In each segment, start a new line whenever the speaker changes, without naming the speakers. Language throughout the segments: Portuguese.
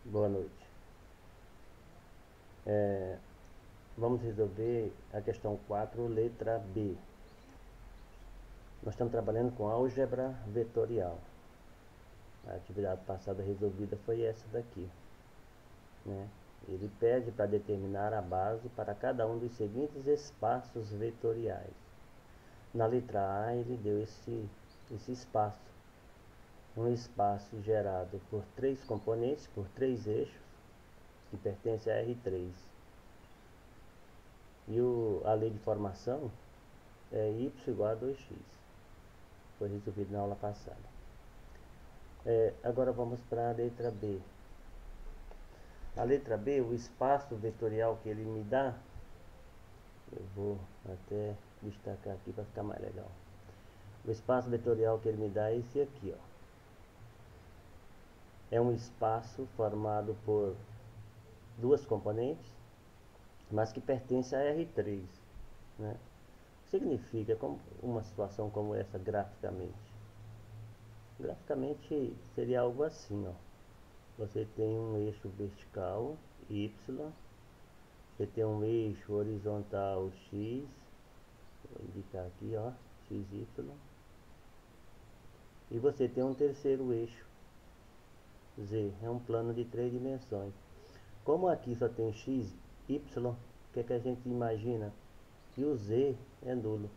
Boa noite. Vamos resolver a questão 4, letra B. Nós estamos trabalhando com álgebra vetorial. A atividade passada resolvida foi essa daqui, né? Ele pede para determinar a base para cada um dos seguintes espaços vetoriais. Na letra A, ele deu esse espaço. Um espaço gerado por 3 componentes, por 3 eixos, que pertence a R3. E a lei de formação é y igual a 2x. Foi resolvido na aula passada. Agora vamos para a letra B. A letra B, o espaço vetorial que ele me dá, eu vou até destacar aqui para ficar mais legal. O espaço vetorial que ele me dá é esse aqui, ó. É um espaço formado por 2 componentes, mas que pertence a R3, né? Significa como uma situação como essa graficamente. Graficamente seria algo assim, ó. Você tem um eixo vertical y, você tem um eixo horizontal x, vou indicar aqui, ó, xy, e você tem um terceiro eixo z, é um plano de 3 dimensões. Como aqui só tem x, y, o que é que a gente imagina? Que o z é nulo.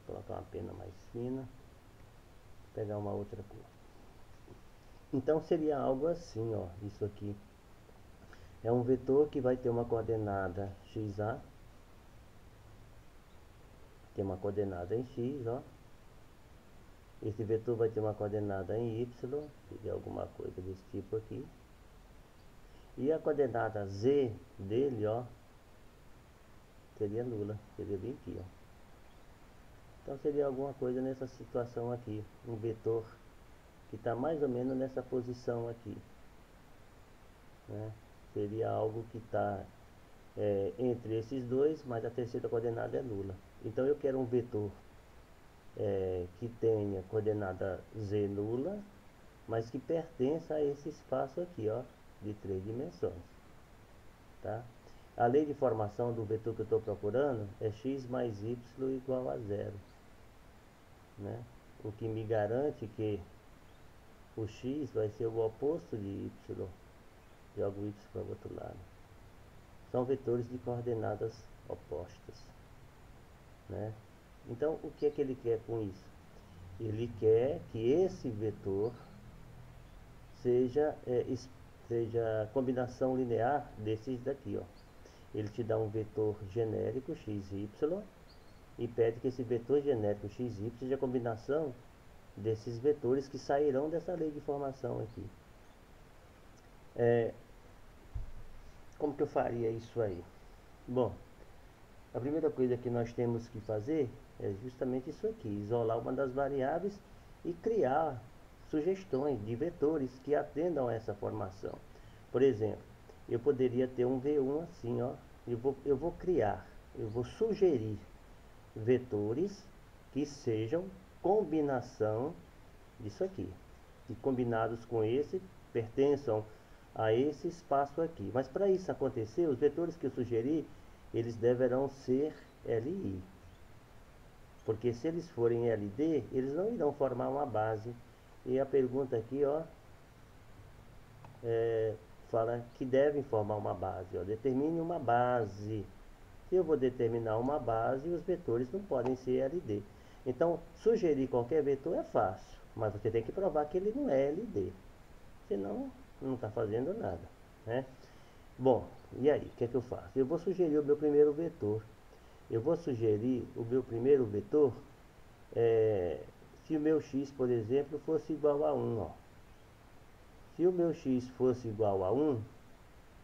Vou colocar uma pena mais fina, vou pegar uma outra cor. Então seria algo assim, ó, isso aqui. É um vetor que vai ter uma coordenada xa, tem uma coordenada em x, ó. Esse vetor vai ter uma coordenada em y, seria alguma coisa desse tipo aqui. E a coordenada z dele, ó, seria nula, seria bem aqui, ó. Então seria alguma coisa nessa situação aqui, um vetor que está mais ou menos nessa posição aqui, né? Seria algo que está entre esses dois, mas a terceira coordenada é nula. Então eu quero um vetor que tenha coordenada z nula, mas que pertença a esse espaço aqui, ó, de 3 dimensões, tá? A lei de formação do vetor que eu estou procurando é x mais y igual a 0, né? O que me garante que o x vai ser o oposto de y. Jogo y para o outro lado. São vetores de coordenadas opostas, né? Então, o que é que ele quer com isso? Ele quer que esse vetor seja combinação linear desses daqui, ó. Ele te dá um vetor genérico xy e pede que esse vetor genérico xy seja a combinação desses vetores que sairão dessa lei de formação aqui. Como que eu faria isso aí? Bom, a primeira coisa que nós temos que fazer é justamente isso aqui, isolar uma das variáveis e criar sugestões de vetores que atendam a essa formação. Por exemplo, eu poderia ter um V1 assim, ó. Eu vou sugerir vetores que sejam combinação disso aqui, que combinados com esse pertençam a esse espaço aqui. Mas para isso acontecer, os vetores que eu sugeri, eles deverão ser LI. Porque se eles forem LD, eles não irão formar uma base. E a pergunta aqui, ó, fala que devem formar uma base, ó. Determine uma base. Se eu vou determinar uma base, os vetores não podem ser LD. Então, sugerir qualquer vetor é fácil, mas você tem que provar que ele não é LD. Senão, não está fazendo nada, né? Bom, e aí, o que é que eu faço? Eu vou sugerir o meu primeiro vetor. Eu vou sugerir o meu primeiro vetor se o meu x, por exemplo, fosse igual a 1, ó. Se o meu x fosse igual a 1,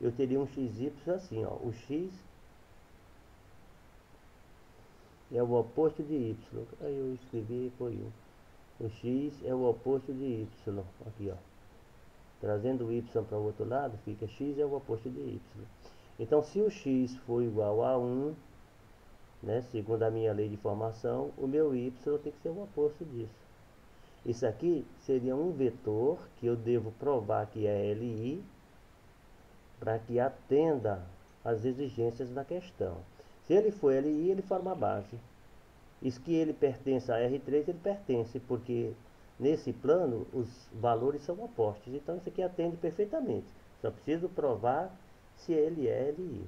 eu teria um xy assim, ó. O x é o oposto de y. Aí eu escrevi e foi 1. O x é o oposto de y. Aqui, ó. Trazendo o y para o outro lado, fica x é o oposto de y. Então, se o x for igual a 1, né, segundo a minha lei de formação, o meu y tem que ser o oposto disso. Isso aqui seria um vetor que eu devo provar que é LI para que atenda às exigências da questão. Se ele for LI, ele forma a base. Isso que ele pertence a R3, ele pertence, porque nesse plano os valores são opostos. Então isso aqui atende perfeitamente. Só preciso provar se ele é LI.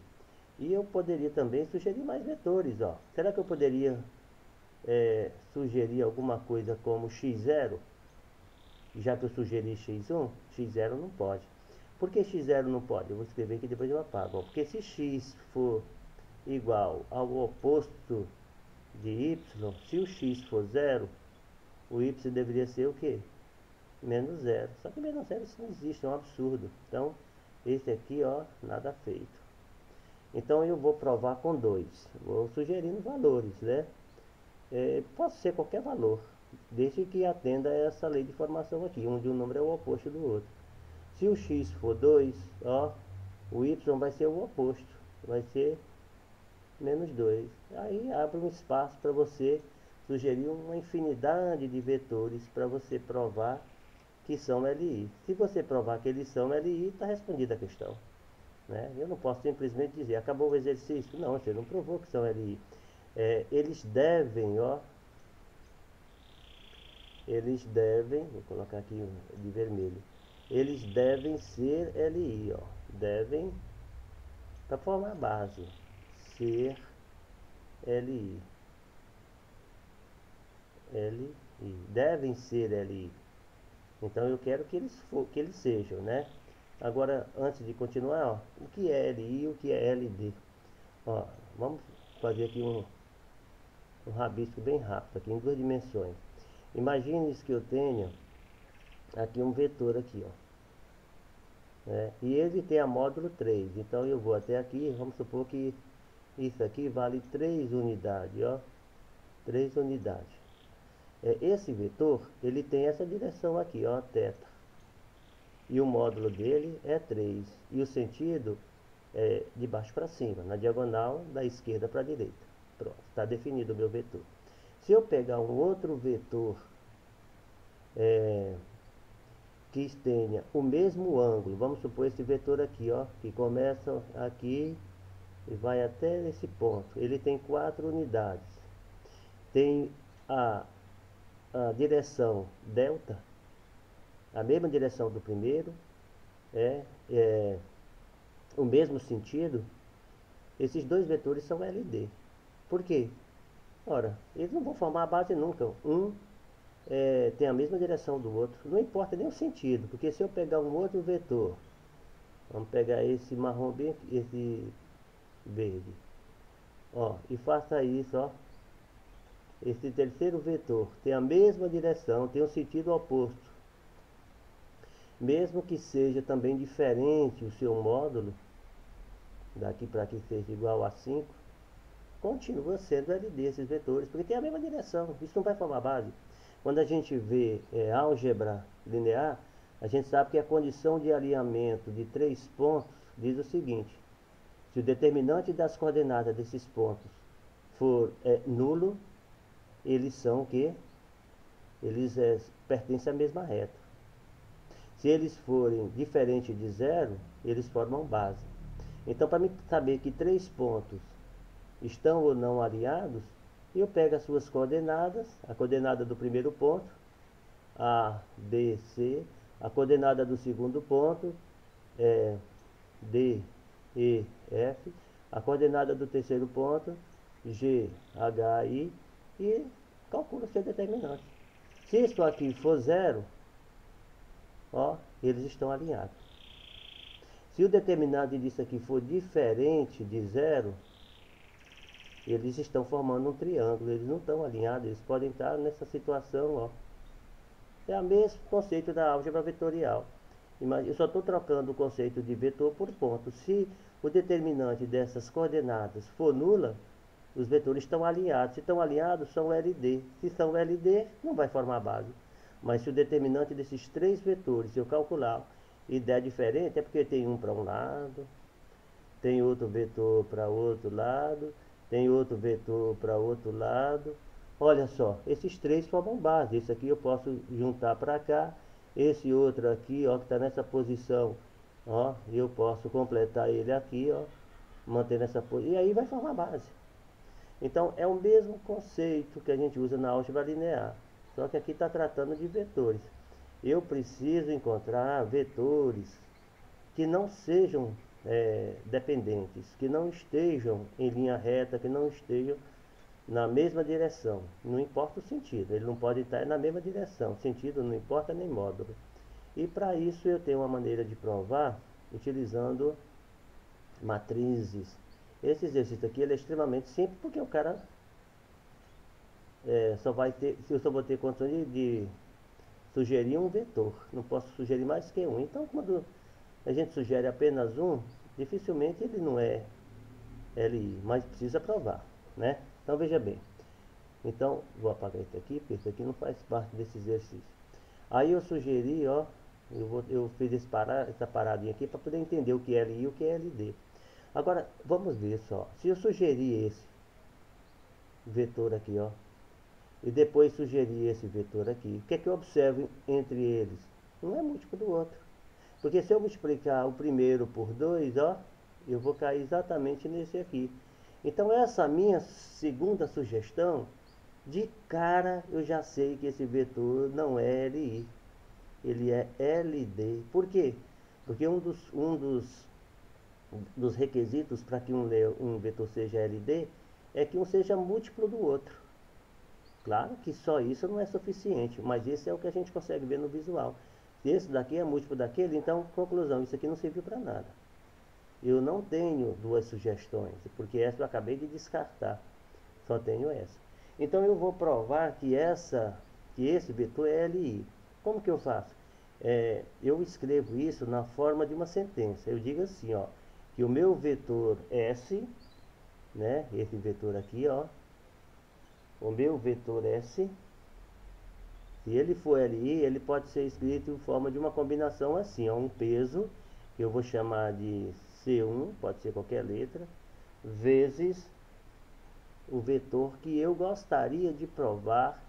E eu poderia também sugerir mais vetores. Ó. Será que eu poderia sugerir alguma coisa como x0? Já que eu sugeri x1, x0 não pode. Por que x0 não pode? Eu vou escrever aqui depois eu apago. Ó. Porque se x for igual ao oposto de y, se o x for 0, o y deveria ser o quê? Menos 0. Só que menos 0 isso não existe, é um absurdo. Então, esse aqui, ó, nada feito. Então, eu vou provar com 2. Vou sugerindo valores, né? Pode ser qualquer valor, desde que atenda a essa lei de formação aqui, onde um número é o oposto do outro. Se o x for 2, ó, o y vai ser o oposto, vai ser menos 2. Aí abre um espaço para você sugerir uma infinidade de vetores para você provar que são LI. Se você provar que eles são LI, está respondida a questão. Né? Eu não posso simplesmente dizer, acabou o exercício. Não, você não provou que são LI. Eles devem, ó, vou colocar aqui de vermelho, eles devem ser LI, ó, devem, para formar a base, ser LI, devem ser LI. Então eu quero que eles sejam, né? Agora, antes de continuar, ó, o que é LI e o que é LD? Ó, vamos fazer aqui um rabisco bem rápido, aqui em 2 dimensões. Imagine que eu tenha aqui um vetor aqui, ó. E ele tem a módulo 3. Então eu vou até aqui, vamos supor que isso aqui vale 3 unidades, ó. 3 unidades. Esse vetor, ele tem essa direção aqui, ó, θ. E o módulo dele é 3. E o sentido é de baixo para cima, na diagonal da esquerda para a direita. Pronto, está definido o meu vetor. Se eu pegar um outro vetor que tenha o mesmo ângulo, vamos supor esse vetor aqui, ó, que começa aqui e vai até esse ponto. Ele tem 4 unidades. Tem a direção delta, a mesma direção do primeiro, o mesmo sentido. Esses dois vetores são LD. Por quê? Ora, eles não vão formar a base nunca. Um tem a mesma direção do outro. Não importa nem o sentido, porque se eu pegar um outro vetor, vamos pegar esse marrom bem, esse verde, ó, e faça isso, ó. Esse terceiro vetor tem a mesma direção, tem um sentido oposto. Mesmo que seja também diferente o seu módulo, daqui para aqui seja igual a 5, continua sendo LD esses vetores, porque tem a mesma direção. Isso não vai formar base. Quando a gente vê álgebra linear, a gente sabe que a condição de alinhamento de 3 pontos diz o seguinte: se o determinante das coordenadas desses pontos for nulo, eles são o quê? Eles pertencem à mesma reta. Se eles forem diferentes de 0, eles formam base. Então, para mim saber que 3 pontos estão ou não alinhados, eu pego as suas coordenadas, a coordenada do primeiro ponto, A, B, C, a coordenada do segundo ponto, D, E, F, a coordenada do terceiro ponto, G, H, I, e calculo o seu determinante. Se isso aqui for 0, ó, eles estão alinhados. Se o determinante disso aqui for diferente de 0, eles estão formando um triângulo, eles não estão alinhados, eles podem estar nessa situação, ó. É o mesmo conceito da álgebra vetorial. Eu só estou trocando o conceito de vetor por ponto. Se o determinante dessas coordenadas for nula, os vetores estão alinhados. Se estão alinhados, são LD. Se são LD, não vai formar base. Mas se o determinante desses 3 vetores eu calcular e der diferente, é porque tem um para um lado, tem outro vetor para outro lado, tem outro vetor para outro lado, Olha só, esses três formam base. Esse aqui eu posso juntar para cá. Esse outro aqui, ó, que está nessa posição, ó, eu posso completar ele aqui, ó, manter nessa posição. E aí vai formar base. Então é o mesmo conceito que a gente usa na álgebra linear. Só que aqui está tratando de vetores. Eu preciso encontrar vetores que não sejam dependentes, que não estejam em linha reta, que não estejam na mesma direção. Não importa o sentido, ele não pode estar na mesma direção. Sentido não importa nem módulo. E para isso eu tenho uma maneira de provar utilizando matrizes. Esse exercício aqui ele é extremamente simples porque o cara só vai ter, se eu só vou ter condição de sugerir um vetor, não posso sugerir mais que um. Então quando a gente sugere apenas um, dificilmente ele não é LI, mas precisa provar, né? Então veja bem. Então vou apagar isso aqui, porque isso aqui não faz parte desse exercício. Aí eu sugeri, ó, eu fiz essa paradinha aqui para poder entender o que é LI e o que é LD. Agora vamos ver só. Se eu sugerir esse vetor aqui, ó, e depois sugerir esse vetor aqui, o que é que eu observo entre eles? Um é múltiplo do outro. Porque se eu multiplicar o primeiro por 2, ó, eu vou cair exatamente nesse aqui. Então essa minha segunda sugestão, de cara eu já sei que esse vetor não é LI, ele é LD. Por quê? Porque um dos requisitos para que um vetor seja LD é que um seja múltiplo do outro. Claro que só isso não é suficiente, mas esse é o que a gente consegue ver no visual. Se esse daqui é múltiplo daquele, então, conclusão, isso aqui não serviu para nada. Eu não tenho duas sugestões, porque essa eu acabei de descartar. Só tenho essa. Então eu vou provar que esse vetor é LI. Como que eu faço? Eu escrevo isso na forma de uma sentença. Eu digo assim, ó, que o meu vetor S, né, esse vetor aqui, ó, o meu vetor S, se ele for LI, ele pode ser escrito em forma de uma combinação assim, ó, um peso, que eu vou chamar de C1, pode ser qualquer letra, vezes o vetor que eu gostaria de provar,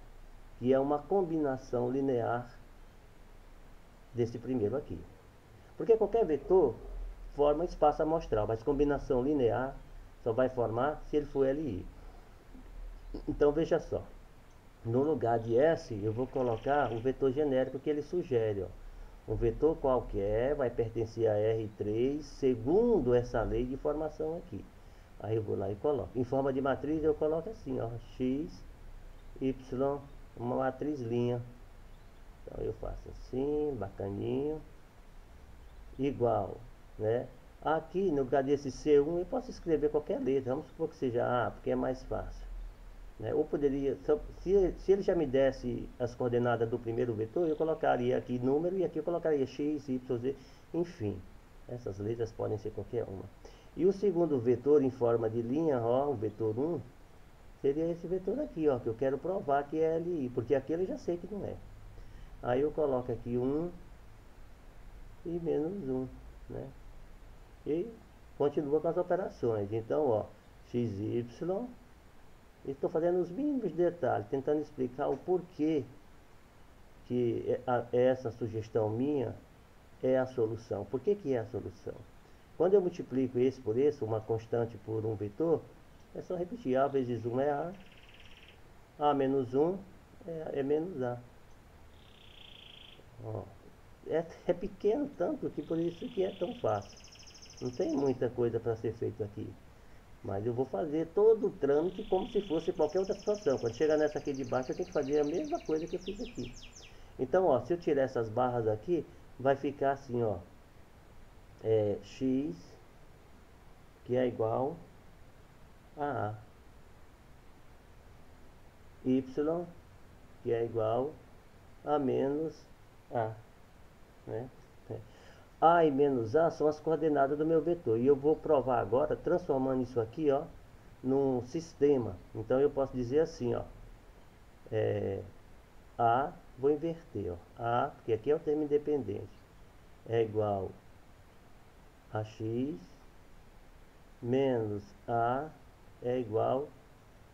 que é uma combinação linear desse primeiro aqui. Porque qualquer vetor forma espaço amostral, mas combinação linear só vai formar se ele for LI. Então veja só, no lugar de S eu vou colocar o vetor genérico que ele sugere, ó. Um vetor qualquer vai pertencer a R3 segundo essa lei de formação aqui. Aí eu vou lá e coloco. Em forma de matriz eu coloco assim, ó, X, Y, uma matriz linha. Então eu faço assim, bacaninho, igual, né? Aqui no lugar desse C1 eu posso escrever qualquer letra, vamos supor que seja A, porque é mais fácil. Né? Ou poderia, se ele já me desse as coordenadas do primeiro vetor, eu colocaria aqui número e aqui eu colocaria x, y, z, enfim. Essas letras podem ser qualquer uma. E o segundo vetor em forma de linha, ó, o vetor 1, seria esse vetor aqui, ó, que eu quero provar que é LI, porque aqui eu já sei que não é. Aí eu coloco aqui 1 e menos 1, né? E continua com as operações. Então, ó, xy, estou fazendo os mínimos detalhes, tentando explicar o porquê que essa sugestão minha é a solução. Por que é a solução? Quando eu multiplico esse por esse, uma constante por um vetor, é só repetir. A vezes 1 é A menos 1 é menos A. Ó, é pequeno tanto que por isso que é tão fácil. Não tem muita coisa para ser feito aqui. Mas eu vou fazer todo o trâmite como se fosse qualquer outra situação. Quando chegar nessa aqui de baixo, eu tenho que fazer a mesma coisa que eu fiz aqui. Então, ó, se eu tirar essas barras aqui, vai ficar assim, ó. X, que é igual a A. Y, que é igual a menos A. Né? A e menos A são as coordenadas do meu vetor. E eu vou provar agora, transformando isso aqui, ó, num sistema. Então eu posso dizer assim, ó. A, vou inverter, ó. A, porque aqui é o termo independente, é igual a x menos A é igual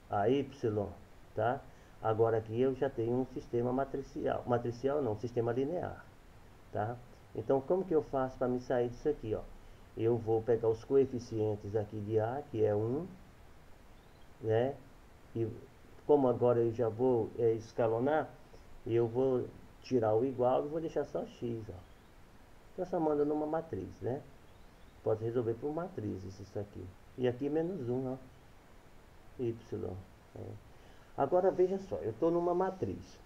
a y, tá? Agora aqui eu já tenho um sistema matricial. Matricial não, um sistema linear. Tá? Então como que eu faço para me sair disso aqui? Ó? Eu vou pegar os coeficientes aqui de A, que é 1, né? E como agora eu já vou escalonar, eu vou tirar o igual e vou deixar só x. Ó. Transformando numa matriz, né? Pode resolver por matrizes isso aqui. E aqui menos 1, ó. Y. Né? Agora veja só, eu estou numa matriz.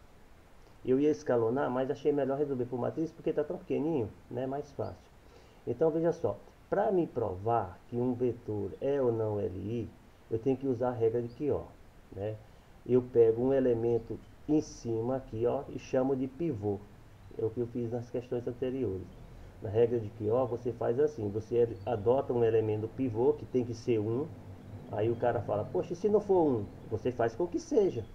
Eu ia escalonar, mas achei melhor resolver por matriz porque está tão pequenininho, né? Mais fácil. Então veja só, para me provar que um vetor é ou não LI, eu tenho que usar a regra de QO, né? Eu pego um elemento em cima aqui, ó, e chamo de pivô. É o que eu fiz nas questões anteriores. Na regra de QO, você faz assim, você adota um elemento pivô, que tem que ser 1, aí o cara fala, poxa, e se não for 1? Você faz com que seja.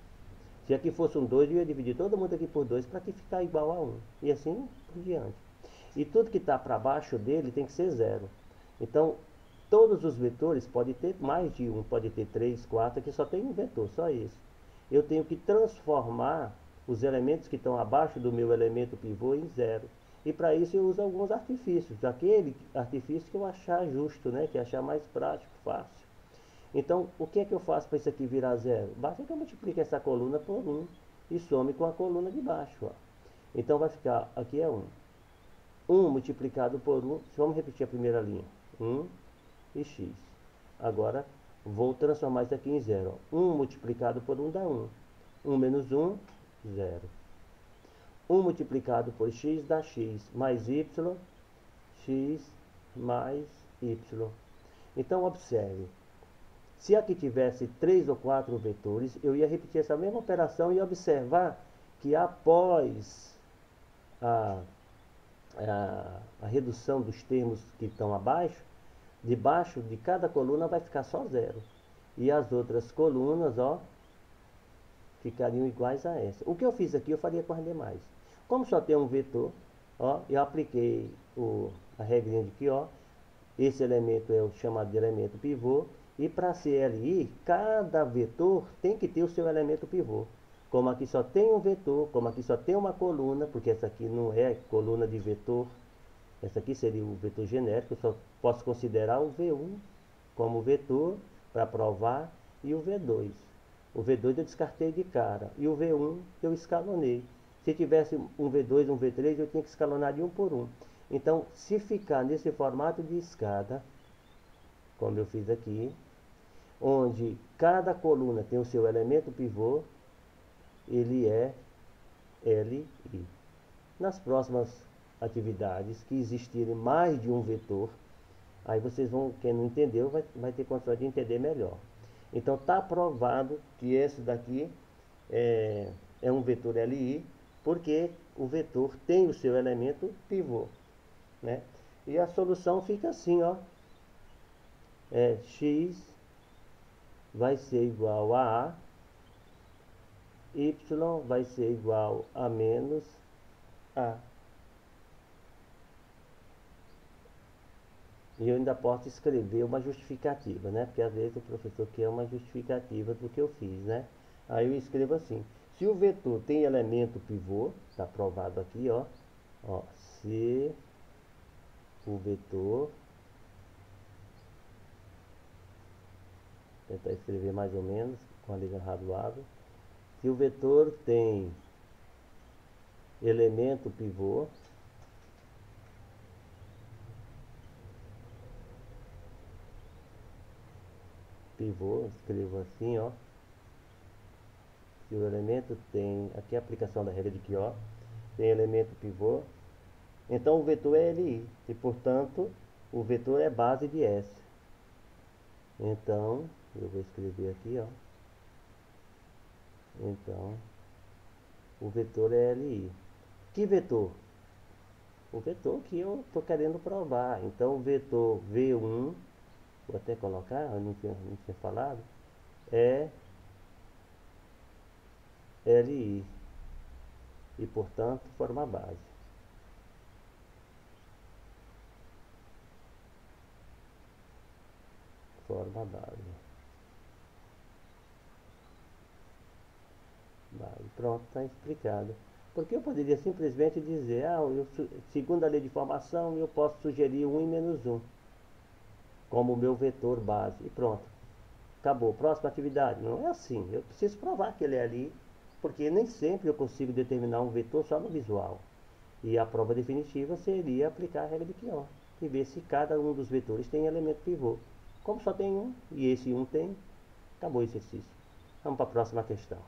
Se aqui fosse um 2, eu ia dividir todo mundo aqui por 2 para que ficar igual a 1. E assim por diante. E tudo que está para baixo dele tem que ser 0. Então, todos os vetores podem ter mais de um, pode ter 3, 4, aqui só tem um vetor, só esse. Eu tenho que transformar os elementos que estão abaixo do meu elemento pivô em 0. E para isso eu uso alguns artifícios. Aquele artifício que eu achar justo, né? Que achar mais prático, fácil. Então, o que é que eu faço para isso aqui virar 0? Basta que eu multiplique essa coluna por 1 e some com a coluna de baixo. Ó. Então, vai ficar, aqui é 1. 1 multiplicado por 1, vamos repetir a primeira linha. 1 e x. Agora, vou transformar isso aqui em 0. 1 multiplicado por 1 dá 1. 1 menos 1, 0. 1 multiplicado por x dá x mais y, x mais y. Então, observe. Se aqui tivesse 3 ou 4 vetores, eu ia repetir essa mesma operação e observar que após a redução dos termos que estão abaixo, debaixo de cada coluna vai ficar só 0. E as outras colunas, ó, ficariam iguais a essa. O que eu fiz aqui eu faria com as demais. Como só tem um vetor, ó, eu apliquei a regrinha de que, ó, esse elemento é o chamado de elemento pivô. E para ser LI, cada vetor tem que ter o seu elemento pivô. Como aqui só tem um vetor, como aqui só tem uma coluna, porque essa aqui não é coluna de vetor, essa aqui seria o vetor genérico, eu só posso considerar o V1 como vetor para provar e o V2. O V2 eu descartei de cara e o V1 eu escalonei. Se tivesse um V2, um V3, eu tinha que escalonar de um por um. Então, se ficar nesse formato de escada, como eu fiz aqui, onde cada coluna tem o seu elemento pivô, ele é LI. Nas próximas atividades que existirem mais de um vetor, aí vocês vão, quem não entendeu, vai ter condição de entender melhor. Então está provado que esse daqui é um vetor LI, porque o vetor tem o seu elemento pivô, né? E a solução fica assim, ó. X vai ser igual a A, Y vai ser igual a menos A. E eu ainda posso escrever uma justificativa, né? Porque às vezes o professor quer uma justificativa do que eu fiz, né? Aí eu escrevo assim: se o vetor tem elemento pivô, está provado aqui, ó. Se o vetor, vou tentar escrever mais ou menos com a letra razoável. Se o vetor tem elemento pivô, escrevo assim, ó. Se o elemento tem, aqui é a aplicação da regra de QO, tem elemento pivô, então o vetor é LI, e portanto o vetor é base de S. Então, eu vou escrever aqui, ó. Então, o vetor é LI. Que vetor? O vetor que eu estou querendo provar. Então, o vetor V1, vou até colocar, eu não tinha falado, é LI. E, portanto, forma base. Forma base. Aí pronto, está explicado. Porque eu poderia simplesmente dizer, segundo a lei de formação, eu posso sugerir 1 e menos 1 como meu vetor base. E pronto. Acabou. Próxima atividade. Não é assim. Eu preciso provar que ele é ali, porque nem sempre eu consigo determinar um vetor só no visual. E a prova definitiva seria aplicar a regra de Quion e ver se cada um dos vetores tem elemento pivô. Como só tem um, e esse um tem, acabou o exercício. Vamos para a próxima questão.